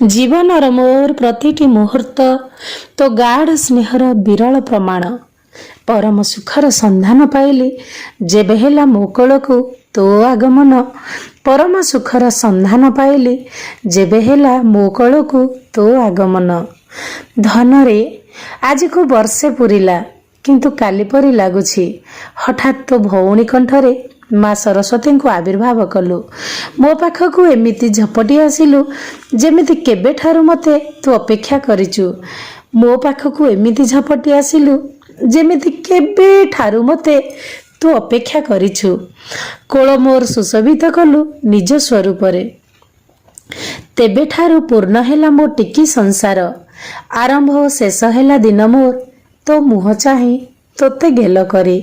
जीवनर मोर प्रतिटी मुहूर्त तो गाढ़ स्नेहर विरल प्रमाण। परम सुखर संधान पाइली जेबे हेला मो कोलको तो आगमन। परम सुखर संधान पाइली जेबे हेला मो कोलको तो आगमन। धनरे आज को वर्षे पुरिला किंतु काली परी लागुछि। हठात तो भौणी कंठरे माँ सरस्वती को आविर्भाव कलु। मो पाखकु एमिति झपटी आसिलु जेमिति केबे ठारु मते तू अपेक्षा करिचु। मो पाखकु एमिति झपटी आसिलु जेमिति केबे ठारु मते तू अपेक्षा करिचु। कोल मोर सुशोभित कलु निज स्वरूपरे। तेबे ठारु पूर्ण हेला मो टिकी संसार। आरंभ हो शेष हेला दिन मोर तो मुह चाही तोते गेल करी।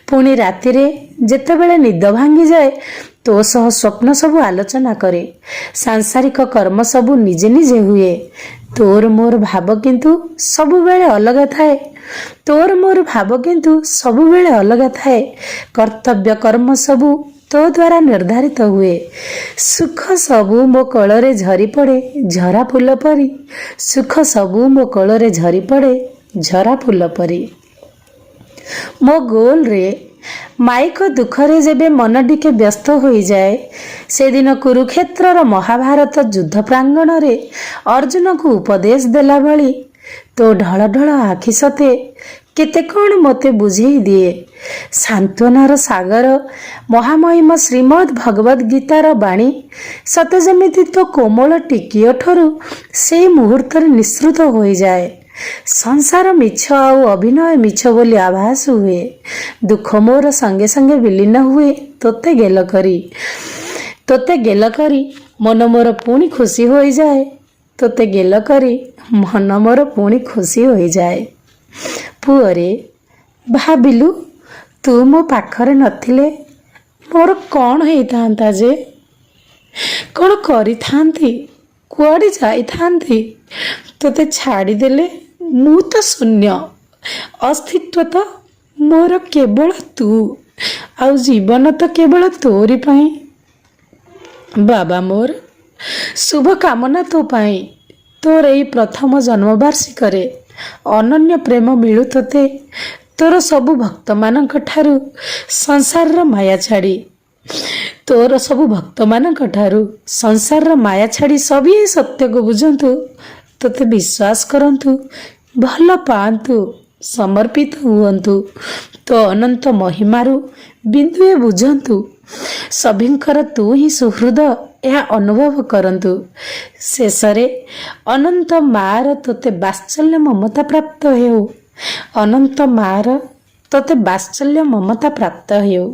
पुणी रातिरे जेतेबेले निद भांगी जाए तो सह स्वप्न सबु आलोचना करे। सांसारिक कर्म सबु निजे निजे हुए। तोर मोर भाव किंतु सबु बेले अलग थाए। तोर मोर भाव किंतु सबु बेले अलग थाए। कर्तव्य कर्म सबु तो द्वारा निर्धारित हुए। सुख सबु मो कोलरे झरी पड़े झरा फूल परी। सुख सबु मो कोलरे झरी पड़े झरा फूल परी। मो गोल रे माइक दुखरे जेबे मन टिके व्यस्त हो जाए से दिन कुरुक्षेत्रर महाभारत युद्ध प्रांगण रे अर्जुन को उपदेश देला भली तो ढळ ढळ आखि सते केते कौन मते बुझेई दिए। सांत्वनार सागर महामहिम श्रीमद् भगवद गीतार बाणी सते जमिति तो कोमल टिकियो ठरू से मुहूर्त निःसृत हो जाए। संसार मिछ आउ अभिनय मिछ बोली आभास हुए। दुख मोर संगे संगे विलीन हुए तोते गेल करी मन मोर पुणी खुशी हो जाए। तोते गेल करी मन मोर पुणी खुशी हो जाए। पुअरे भाबिलु तू मो पाखरे नथिले मोर कौन होइथांता जे कौन करि थांती कुआडे जाई थांती। तोते छाड़ी देले मु तो शून्य। अस्तित्व तो मोर केवल तू आउ जीवन तो केवल तोरी पाई। बाबा मोर शुभ कामना तो पाई। तोर एई प्रथम जन्मवार्षिक रे अनन्य प्रेम मिलु तोते तोर सबु भक्त मानक ठारु संसार माया छाड़ी। तोर सबु भक्त मानक ठारु संसार माया छाड़ी सभी सत्य को बुझंतु तोते विश्वास करंतु भल पांतु समर्पित हुअंतु तो अनंत महिमारु बिंदुए बुझंतु सभिंकर तू ही सुहृद यह अनुभव करंतु। शेषरे अनंत मार तोते वात्सल्य ममता प्राप्त हेउ। अनंत मार तोते वात्सल्य ममता प्राप्त हेउ।